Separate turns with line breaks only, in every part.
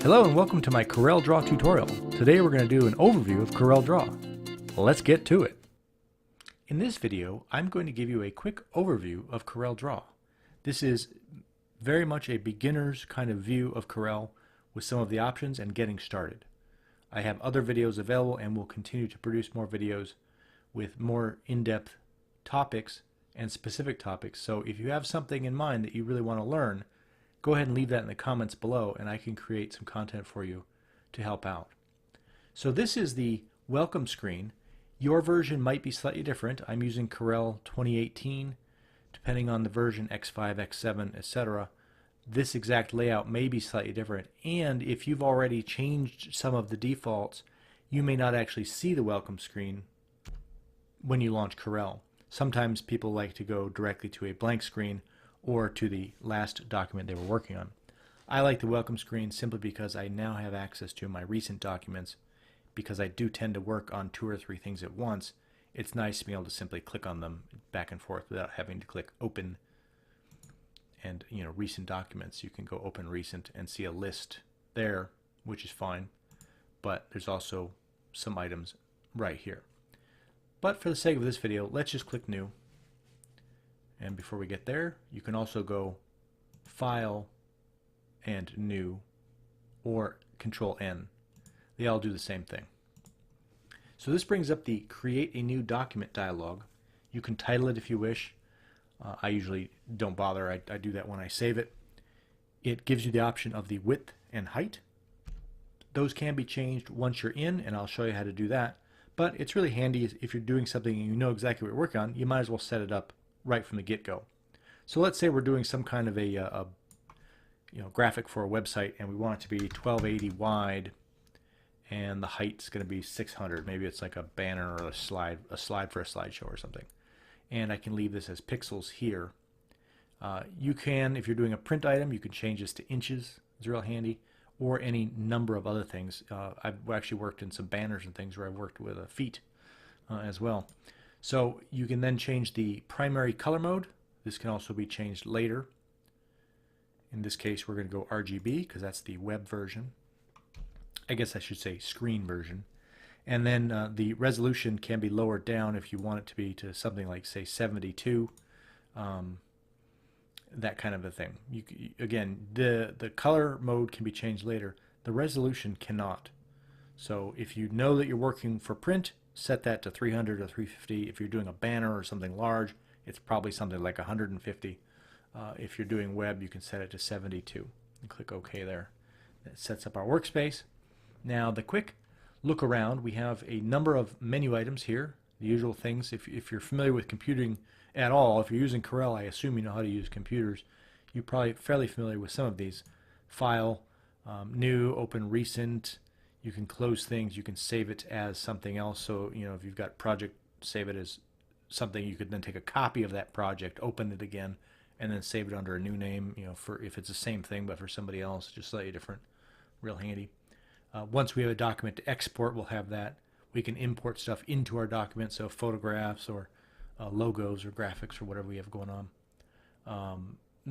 Hello and welcome to my Corel Draw tutorial. Today we're going to do an overview of Corel Draw. Let's get to it. In this video, I'm going to give you a quick overview of Corel Draw. This is very much a beginner's kind of view of Corel with some of the options and getting started. I have other videos available and will continue to produce more videos with more in-depth topics and specific topics. So if you have something in mind that you really want to learn, go ahead and leave that in the comments below and I can create some content for you to help out. So this is the welcome screen. Your version might be slightly different. I'm using Corel 2018. Depending on the version, X5, X7, etc. This exact layout may be slightly different. And if you've already changed some of the defaults, you may not actually see the welcome screen when you launch Corel. Sometimes people like to go directly to a blank screen or to the last document they were working on. I like the welcome screen simply because I now have access to my recent documents. Because I do tend to work on 2 or 3 things at once, it's nice to be able to simply click on them back and forth without having to click open and recent documents. You can go open recent and see a list there, which is fine, but there's also some items right here. But for the sake of this video, let's just click new. And before we get there, you can also go File and New or Control N. They all do the same thing. So this brings up the Create a New Document dialog. You can title it if you wish. I usually don't bother. I do that when I save it. It gives you the option of the width and height. Those can be changed once you're in, and I'll show you how to do that. But it's really handy if you're doing something and you know exactly what you're working on, you might as well set it up right from the get-go. So let's say we're doing some kind of a graphic for a website and we want it to be 1280 wide and the height's going to be 600. Maybe it's like a banner or a slide for a slideshow or something. And I can leave this as pixels here. You can, if you're doing a print item, you can change this to inches. It's real handy. Or any number of other things. I've actually worked in some banners and things where I've worked with feet as well. So you can then change the primary color mode. This can also be changed later. In this case, we're going to go RGB because that's the web version. I guess I should say screen version. And then the resolution can be lowered down if you want it to be to something like, say, 72. That kind of a thing. Again, the color mode can be changed later. The resolution cannot. So if you know that you're working for print, set that to 300 or 350. If you're doing a banner or something large, it's probably something like 150. If you're doing web, you can set it to 72 and click OK there. That sets up our workspace. Now the quick look around, we have a number of menu items here, the usual things. If you're familiar with computing at all, if you're using Corel, I assume you know how to use computers. You're probably fairly familiar with some of these. File, new, open, recent. You can close things. You can save it as something else. So if you've got project, save it as something. You could then take a copy of that project, open it again, and then save it under a new name. For if it's the same thing but for somebody else, just slightly different. Real handy. Once we have a document to export, we'll have that. We can import stuff into our document, so photographs or logos or graphics or whatever we have going on.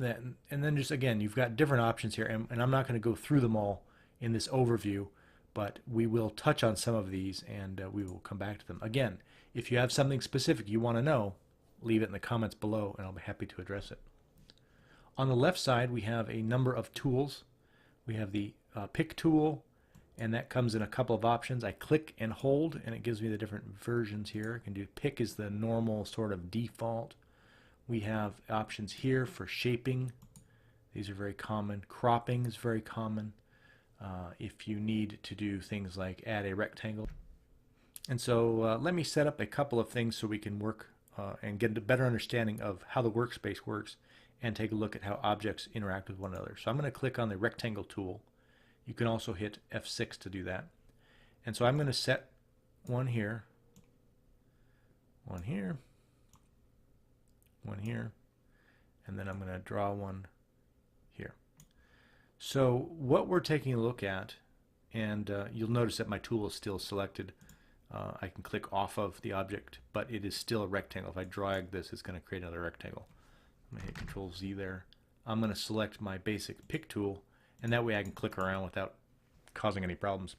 And then just again, you've got different options here, and I'm not going to go through them all in this overview, but we will touch on some of these and we will come back to them. Again, if you have something specific you want to know, leave it in the comments below and I'll be happy to address it. On the left side, we have a number of tools. We have the pick tool, and that comes in a couple of options. I click and hold and it gives me the different versions here. I can do pick is the normal sort of default. We have options here for shaping. These are very common. Cropping is very common. If you need to do things like add a rectangle. And so let me set up a couple of things so we can work and get a better understanding of how the workspace works and take a look at how objects interact with one another. So I'm going to click on the rectangle tool. You can also hit F6 to do that. And so I'm going to set one here, one here, one here, and then I'm going to draw one here. So what we're taking a look at, and you'll notice that my tool is still selected. I can click off of the object, but it is still a rectangle. If I drag this, it's going to create another rectangle. I'm going to hit Control Z there. I'm going to select my basic pick tool, and that way I can click around without causing any problems.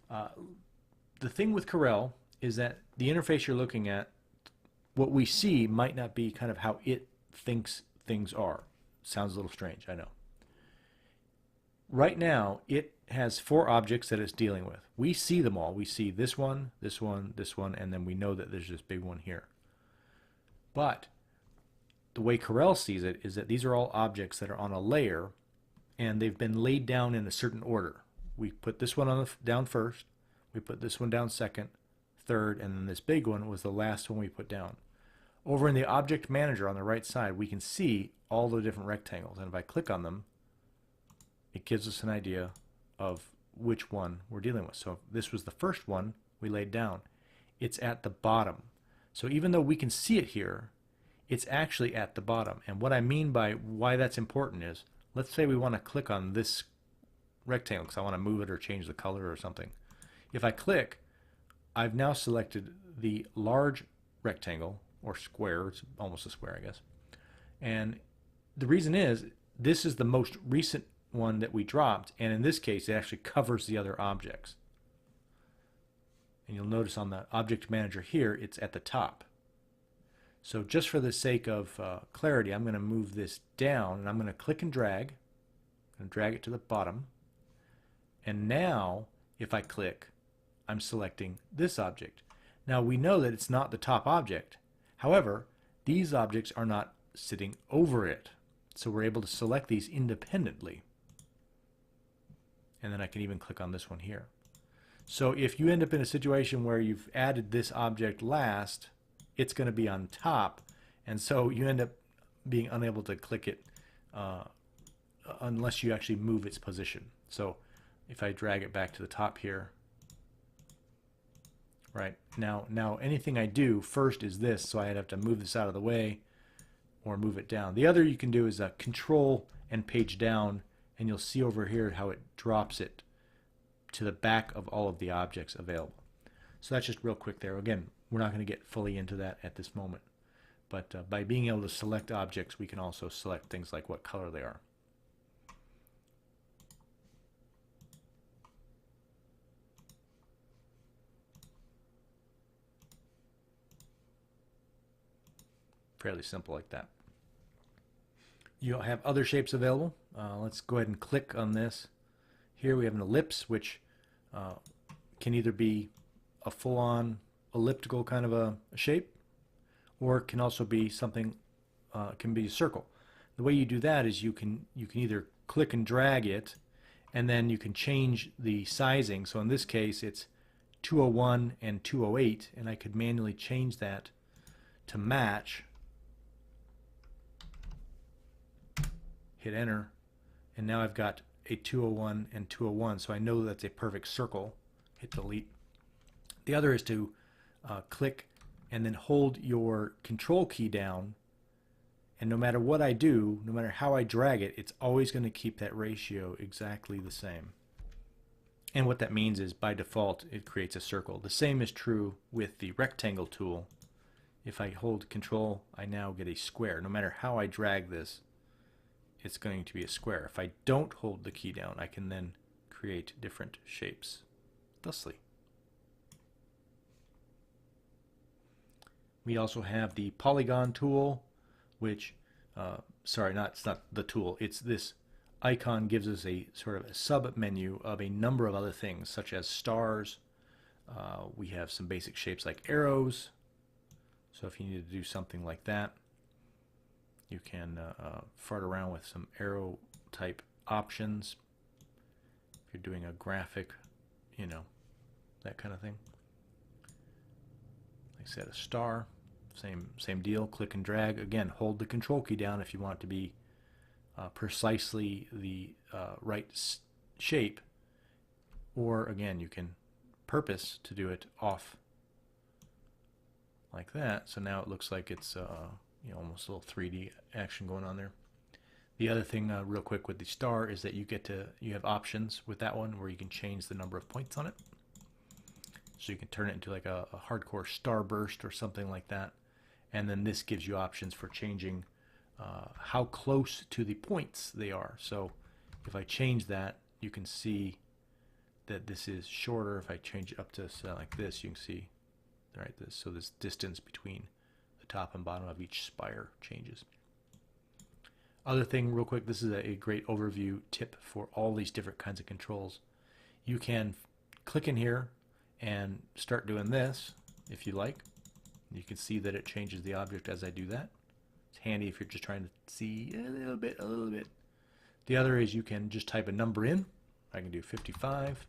The thing with Corel is that the interface you're looking at, what we see might not be kind of how it thinks things are. Sounds a little strange, I know. Right now, it has 4 objects that it's dealing with. We see them all. We see this one, this one, this one, and then we know that there's this big one here. But the way Corel sees it is that these are all objects that are on a layer, and they've been laid down in a certain order. We put this one down first, we put this one down second, third, and then this big one was the last one we put down. Over in the Object Manager on the right side, we can see all the different rectangles, and if I click on them, it gives us an idea of which one we're dealing with. So if this was the first one we laid down, it's at the bottom. So even though we can see it here, it's actually at the bottom. And what I mean by why that's important is, let's say we want to click on this rectangle because I want to move it or change the color or something. If I click, I've now selected the large rectangle, or square. It's almost a square, I guess. And the reason is, this is the most recent one that we dropped, and in this case it actually covers the other objects. And you'll notice on the Object Manager here, it's at the top. So just for the sake of clarity, I'm going to move this down, and I'm going to click and drag. I'm going to drag it to the bottom. And now, if I click, I'm selecting this object. Now we know that it's not the top object. However, these objects are not sitting over it. So we're able to select these independently. And then I can even click on this one here. So if you end up in a situation where you've added this object last, it's going to be on top, and so you end up being unable to click it unless you actually move its position. So if I drag it back to the top here, right, now anything I do first is this, so I'd have to move this out of the way or move it down. The other you can do is Control and page down, and you'll see over here how it drops it to the back of all of the objects available. So that's just real quick there. Again, we're not going to get fully into that at this moment. But by being able to select objects, we can also select things like what color they are. Fairly simple like that. You'll have other shapes available. Let's go ahead and click on this. Here we have an ellipse, which can either be a full-on elliptical kind of a shape, or it can also be something, can be a circle. The way you do that is you can either click and drag it, and then you can change the sizing. So in this case, it's 201 and 208, and I could manually change that to match. Hit enter, and now I've got a 201 and 201, so I know that's a perfect circle. Hit delete. The other is to click and then hold your control key down, and no matter what I do, no matter how I drag it, it's always going to keep that ratio exactly the same. And what that means is, by default, it creates a circle. The same is true with the rectangle tool. If I hold control, I now get a square. No matter how I drag this, it's going to be a square. If I don't hold the key down, I can then create different shapes thusly. We also have the polygon tool, which, sorry, it's not the tool, it's this icon gives us a sort of a sub-menu of a number of other things, such as stars. We have some basic shapes like arrows, so if you need to do something like that, you can fart around with some arrow type options. If you're doing a graphic, you know, that kind of thing. Like I said, a star, same deal. Click and drag. Again, hold the control key down if you want it to be precisely the right shape, or again, you can purpose to do it off like that. So now it looks like it's you know, almost a little 3D action going on there. The other thing real quick with the star is that you have options with that one where you can change the number of points on it. So you can turn it into like a hardcore starburst or something like that. And then this gives you options for changing how close to the points they are. So if I change that, you can see that this is shorter. If I change it up to like this, you can see, right, so this distance between the top and bottom of each spire changes. Other thing real quick, this is a great overview tip for all these different kinds of controls. You can click in here and start doing this if you like. You can see that it changes the object as I do that. It's handy if you're just trying to see a little bit. The other is you can just type a number in. I can do 55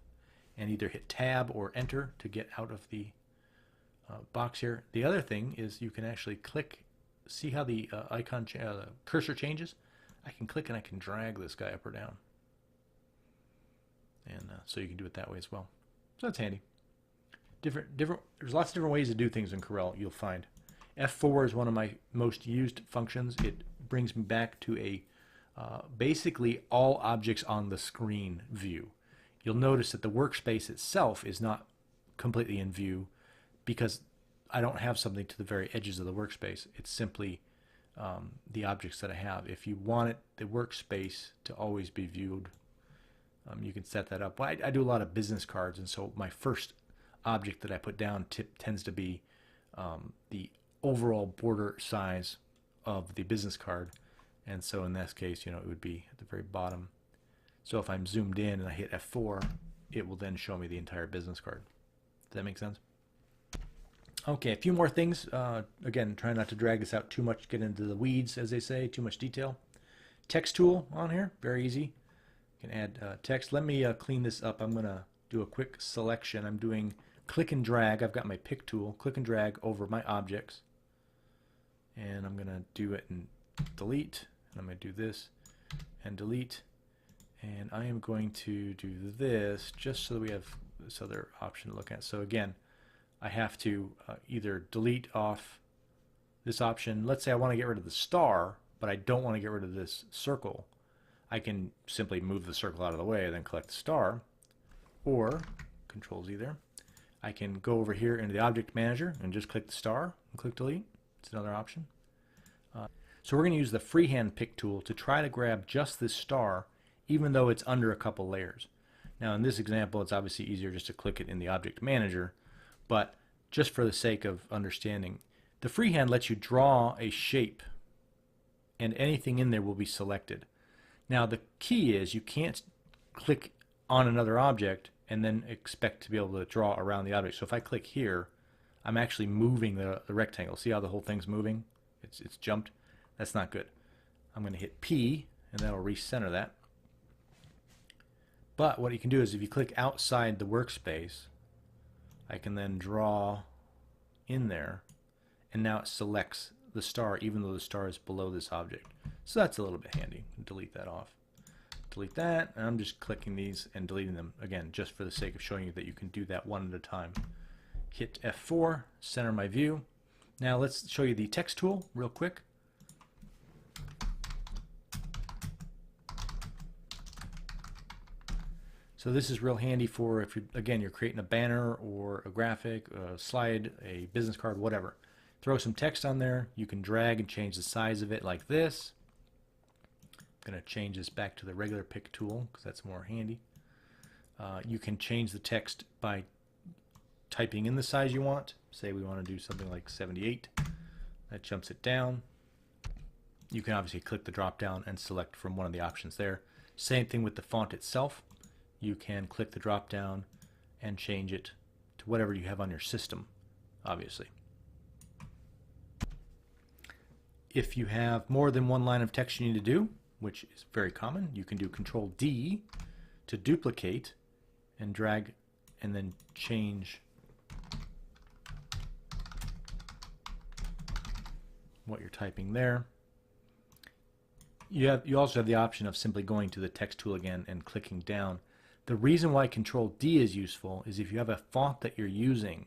and either hit tab or enter to get out of the box here. The other thing is you can actually click, see how the cursor changes? I can click and I can drag this guy up or down. And so you can do it that way as well. So that's handy. There's lots of different ways to do things in Corel, you'll find. F4 is one of my most used functions. It brings me back to a basically all objects on the screen view. You'll notice that the workspace itself is not completely in view because I don't have something to the very edges of the workspace. It's simply the objects that I have. If you want the workspace to always be viewed, you can set that up. Well, I do a lot of business cards, and so my first object that I put down tends to be the overall border size of the business card. And so in this case, it would be at the very bottom. So if I'm zoomed in and I hit F4, it will then show me the entire business card. Does that make sense? Okay, a few more things. Again, try not to drag this out too much, get into the weeds, as they say, too much detail. Text tool on here, very easy. You can add text. Let me clean this up. I'm going to do a quick selection. I'm doing click and drag. I've got my pick tool, click and drag over my objects. And I'm going to do it and delete. And I'm going to do this and delete. And I am going to do this just so that we have this other option to look at. So again, I have to either delete off this option. Let's say I want to get rid of the star, but I don't want to get rid of this circle. I can simply move the circle out of the way and then collect the star. Or, Control Z there, I can go over here into the Object Manager and just click the star and click Delete. It's another option. So we're going to use the freehand pick tool to try to grab just this star, even though it's under a couple layers. Now in this example, it's obviously easier just to click it in the Object Manager, but just for the sake of understanding, the freehand lets you draw a shape and anything in there will be selected. Now the key is you can't click on another object and then expect to be able to draw around the object. So if I click here, I'm actually moving the rectangle. See how the whole thing's moving? It's jumped. That's not good. I'm going to hit P and that'll recenter that. But what you can do is if you click outside the workspace, I can then draw in there, and now it selects the star even though the star is below this object. So that's a little bit handy. Delete that off. Delete that, and I'm just clicking these and deleting them again just for the sake of showing you that you can do that one at a time. Hit F4, center my view. Now let's show you the text tool real quick. So this is real handy for if you're creating a banner or a graphic, a slide, a business card, whatever. Throw some text on there. You can drag and change the size of it like this. I'm going to change this back to the regular pick tool because that's more handy. You can change the text by typing in the size you want. Say we want to do something like 78. That jumps it down. You can obviously click the drop down and select from one of the options there. Same thing with the font itself. You can click the drop down and change it to whatever you have on your system, obviously. If you have more than one line of text you need to do, which is very common, you can do Control D to duplicate and drag and then change what you're typing there. You also have the option of simply going to the text tool again and clicking down. The reason why Control D is useful is if you have a font that you're using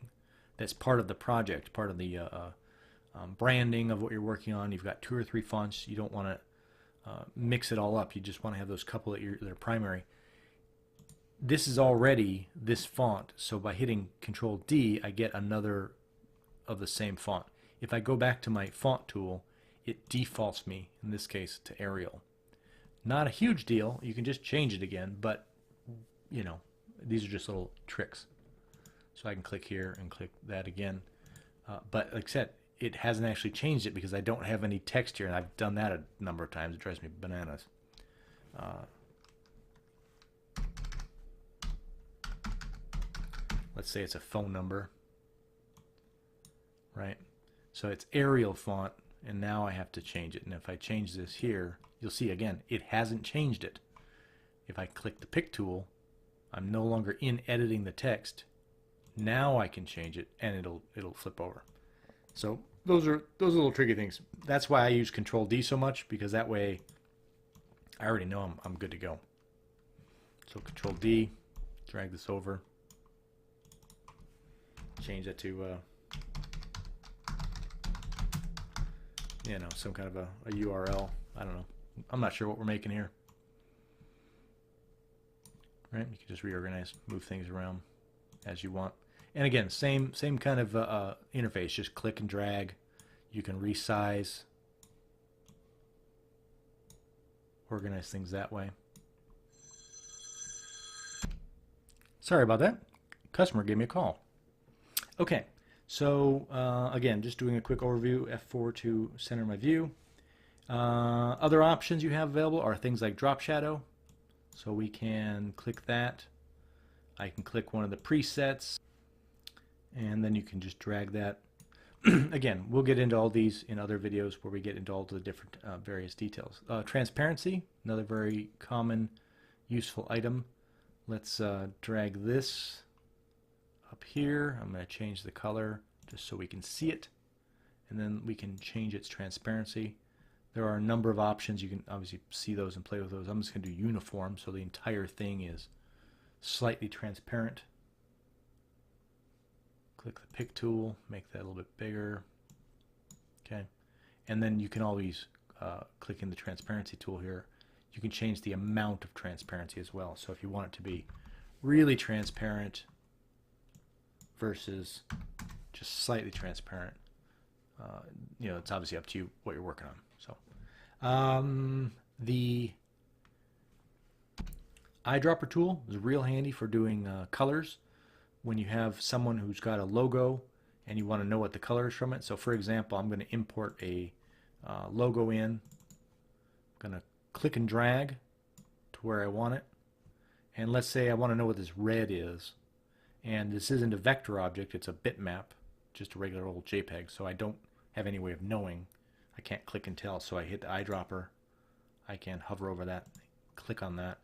that's part of the project, part of the branding of what you're working on. You've got 2 or 3 fonts. You don't want to mix it all up. You just want to have those couple that are primary. This is already this font, so by hitting Control D, I get another of the same font. If I go back to my font tool, it defaults me, in this case, to Arial. Not a huge deal. You can just change it again, but These are just little tricks. So I can click here and click that again. But like I said, it hasn't actually changed it because I don't have any text here, and I've done that a number of times. It drives me bananas. Let's say it's a phone number, right? So it's Arial font, and now I have to change it. And if I change this here, you'll see again, it hasn't changed it. If I click the pick tool, I'm no longer in editing the text. Now I can change it, and it'll flip over. So those are little tricky things. That's why I use Control D so much, because that way I already know I'm good to go. So Control D, drag this over, change that to you know, some kind of a URL. I don't know. I'm not sure what we're making here. Right? You can just reorganize, move things around as you want. And again, same kind of interface. Just click and drag. You can resize, organize things that way. Sorry about that. Customer gave me a call. Okay, so again, just doing a quick overview. F4 to center my view. Other options you have available are things like drop shadow. So we can click that. I can click one of the presets, and then you can just drag that. Again, we'll get into all these in other videos where we get into all the different various details. Transparency, another very common, useful item. Let's drag this up here. I'm going to change the color just so we can see it, and then we can change its transparency. There are a number of options. You can obviously see those and play with those. I'm just going to do uniform, so the entire thing is slightly transparent. Click the pick tool, make that a little bit bigger. Okay, and then you can always click in the transparency tool here. You can change the amount of transparency as well. So if you want it to be really transparent versus just slightly transparent, you know, it's obviously up to you what you're working on. So the eyedropper tool is real handy for doing colors when you have someone who's got a logo and you want to know what the color is from it. So for example, I'm going to import a logo in. I'm going to click and drag to where I want it, and let's say I want to know what this red is, and this isn't a vector object, it's a bitmap, just a regular old JPEG, so I don't have any way of knowing. I can't click and tell, so I hit the eyedropper. I can hover over that, click on that,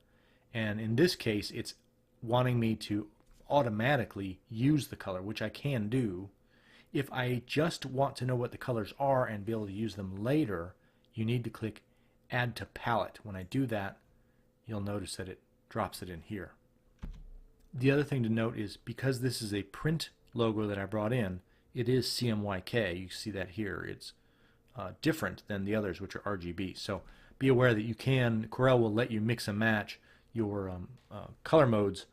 and in this case it's wanting me to automatically use the color, which I can do. If I just want to know what the colors are and be able to use them later, you need to click Add to Palette. When I do that, you'll notice that it drops it in here. The other thing to note is because this is a print logo that I brought in, it is CMYK. You see that here. It's different than the others, which are RGB. So be aware that you can, Corel will let you mix and match your color modes.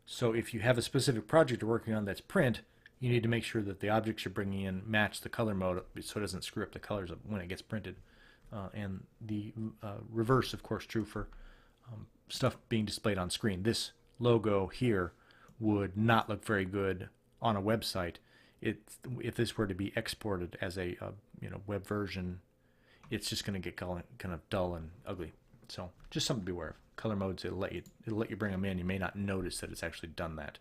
So if you have a specific project you're working on that's print, you need to make sure that the objects you're bringing in match the color mode so it doesn't screw up the colors when it gets printed. And the reverse, of course, true for stuff being displayed on screen. This logo here would not look very good on a website. If this were to be exported as a web version, it's just going to get kind of dull and ugly. So just something to be aware of. Color modes, it'll let you bring them in. You may not notice that it's actually done that.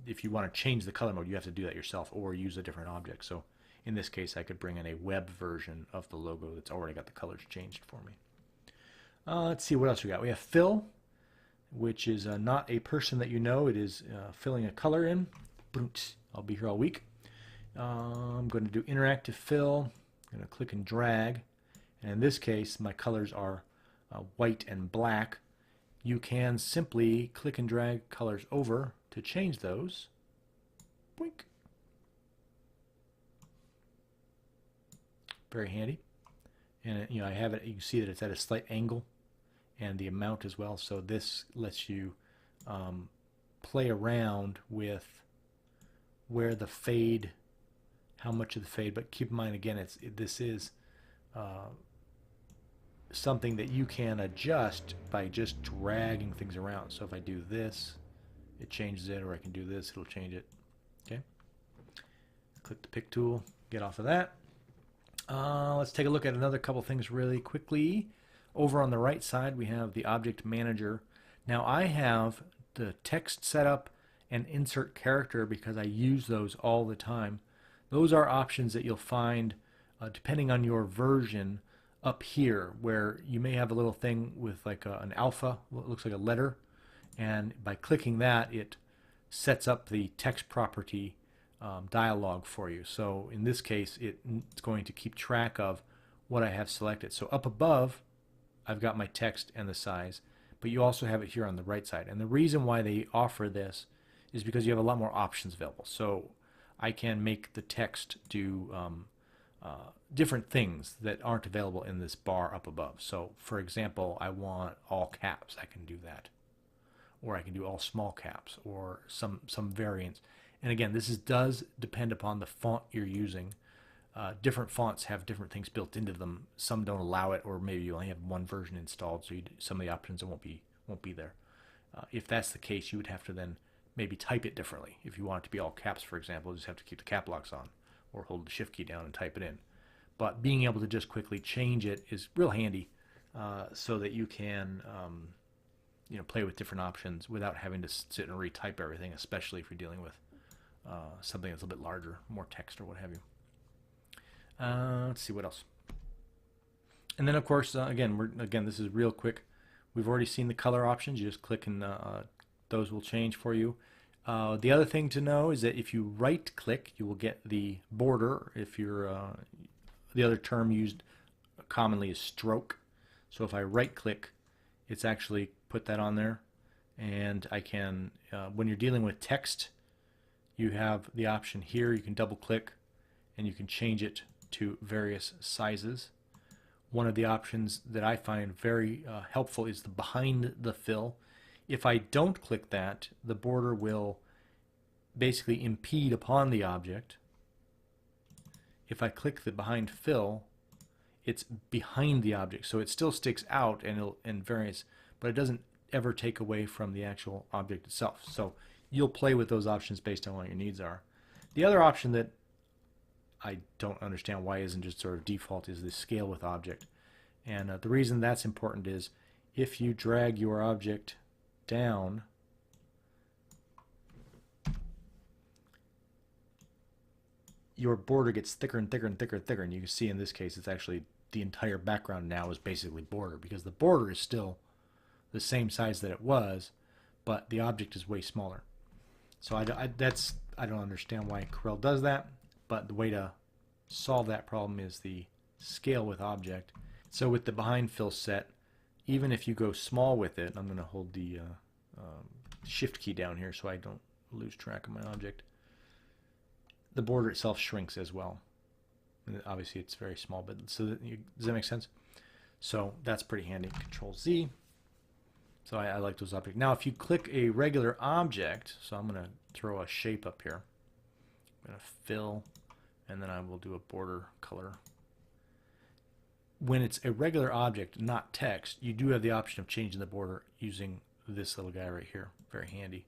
If you want to change the color mode, you have to do that yourself or use a different object. So in this case, I could bring in a web version of the logo that's already got the colors changed for me. Let's see what else we got. We have fill, which is not a person that you know. It is filling a color in. I'll be here all week. I'm going to do interactive fill. I'm going to click and drag. And in this case, my colors are white and black. You can simply click and drag colors over to change those. Boink. Very handy. And I have it, you can see that it's at a slight angle, and the amount as well. So this lets you play around with where the fade, how much of the fade, but keep in mind again, this is something that you can adjust by just dragging things around. So if I do this, it changes it, or I can do this, it'll change it. Okay. Click the pick tool, get off of that. Let's take a look at another couple things really quickly. Over on the right side, we have the Object Manager. Now I have the text setup and insert character because I use those all the time. Those are options that you'll find depending on your version up here, where you may have a little thing with like an alpha, what looks like a letter, and by clicking that it sets up the text property dialog for you. So in this case it's going to keep track of what I have selected. So up above I've got my text and the size, but you also have it here on the right side. And the reason why they offer this is because you have a lot more options available. So I can make the text do different things that aren't available in this bar up above. So for example, I want all caps, I can do that. Or I can do all small caps, or some variants. And again, this does depend upon the font you're using. Different fonts have different things built into them. Some don't allow it, or maybe you only have one version installed, so some of the options won't be there. If that's the case, you would have to then maybe type it differently. If you want it to be all caps, for example, you just have to keep the cap locks on, or hold the shift key down and type it in. But being able to just quickly change it is real handy, so that you can play with different options without having to sit and retype everything, especially if you're dealing with something that's a bit larger, more text or what have you. Let's see what else. And then of course, again, this is real quick. We've already seen the color options. You just click and those will change for you. The other thing to know is that if you right click, you will get the border. If you're the other term used commonly is stroke. So if I right click, it's actually put that on there, and I can when you're dealing with text, you have the option here. You can double click and you can change it to various sizes. One of the options that I find very helpful is the behind the fill. If I don't click that, the border will basically impede upon the object. If I click the behind fill, it's behind the object, so it still sticks out and varies, but it doesn't ever take away from the actual object itself. So you'll play with those options based on what your needs are. The other option that I don't understand why isn't just sort of default is the scale with object. And the reason that's important is if you drag your object down, your border gets thicker and thicker and thicker and thicker, and you can see in this case it's actually the entire background now is basically border, because the border is still the same size that it was, but the object is way smaller. So I don't understand why Corel does that, but the way to solve that problem is the scale with object. So with the behind fill set, even if you go small with it, I'm going to hold the shift key down here so I don't lose track of my object, the border itself shrinks as well. And obviously it's very small, but does that make sense? So that's pretty handy. Control Z. So I like those objects. Now if you click a regular object, so I'm going to throw a shape up here. I'm going to fill, and then I will do a border color. When it's a regular object, not text, you do have the option of changing the border using this little guy right here. Very handy.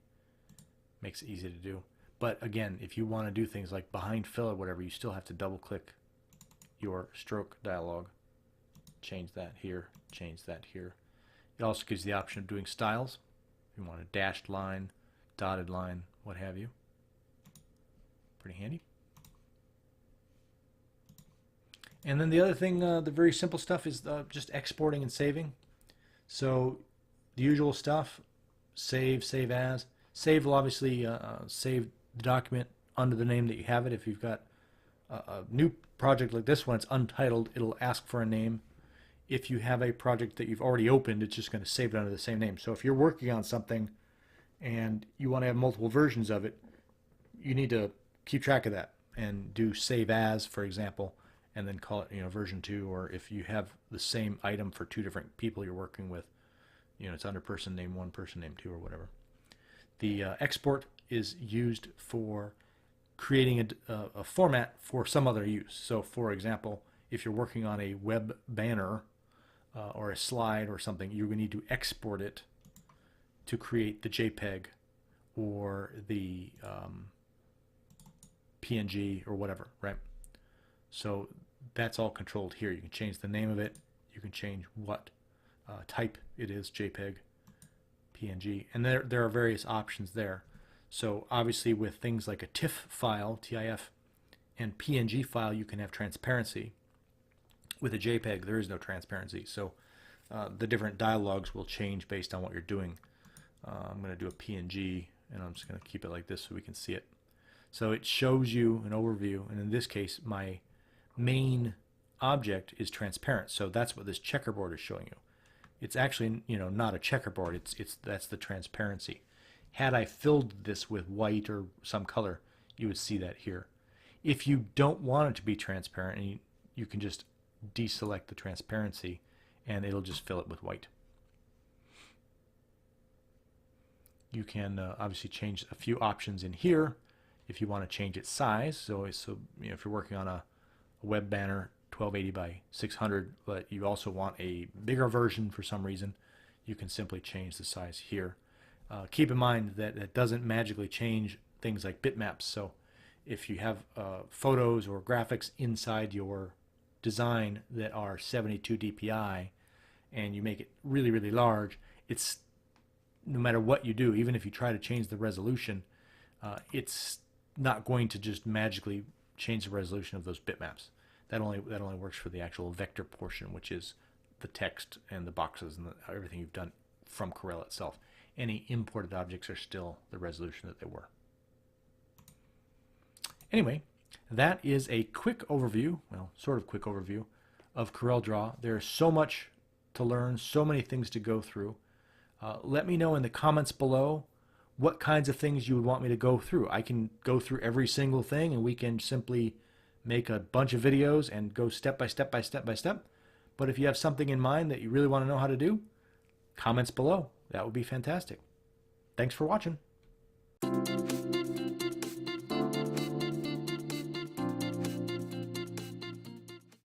Makes it easy to do. But again, if you want to do things like behind fill or whatever, you still have to double click your stroke dialog. Change that here, change that here. It also gives you the option of doing styles. If you want a dashed line, dotted line, what have you. Pretty handy. And then the other thing, the very simple stuff is just exporting and saving. So the usual stuff, save, save as. Save will obviously save the document under the name that you have it. If you've got a new project like this one, it's untitled, it'll ask for a name. If you have a project that you've already opened, it's just going to save it under the same name. So if you're working on something and you want to have multiple versions of it, you need to keep track of that and do save as, for example, and then call it version 2. Or if you have the same item for two different people you're working with, it's under person name 1, person name 2, or whatever. The export is used for creating a format for some other use. So for example, if you're working on a web banner or a slide or something, you're going to need to export it to create the JPEG or the PNG or whatever, right? So that's all controlled here. You can change the name of it. You can change what type it is, JPEG, PNG, and there are various options there. So obviously with things like a TIFF file, TIF, and PNG file, you can have transparency. With a JPEG, there is no transparency. So the different dialogues will change based on what you're doing. I'm going to do a PNG, and I'm just going to keep it like this so we can see it. So it shows you an overview, and in this case, my main object is transparent. So that's what this checkerboard is showing you. It's actually, not a checkerboard. That's the transparency. Had I filled this with white or some color, you would see that here. If you don't want it to be transparent, you can just deselect the transparency, and it'll just fill it with white. You can obviously change a few options in here if you want to change its size. So if you're working on a web banner 1280 by 600, but you also want a bigger version for some reason, you can simply change the size here. Keep in mind that it doesn't magically change things like bitmaps. So if you have photos or graphics inside your design that are 72 dpi and you make it really, really large, it's no matter what you do, even if you try to change the resolution, it's not going to just magically change the resolution of those bitmaps. That only works for the actual vector portion, which is the text and the boxes and everything you've done from Corel itself. Any imported objects are still the resolution that they were. Anyway, that is a quick overview, well, sort of quick overview of CorelDRAW. There's so much to learn, so many things to go through. Let me know in the comments below what kinds of things you would want me to go through. I can go through every single thing, and we can simply make a bunch of videos and go step by step by step by step. But if you have something in mind that you really want to know how to do, comments below. That would be fantastic. Thanks for watching.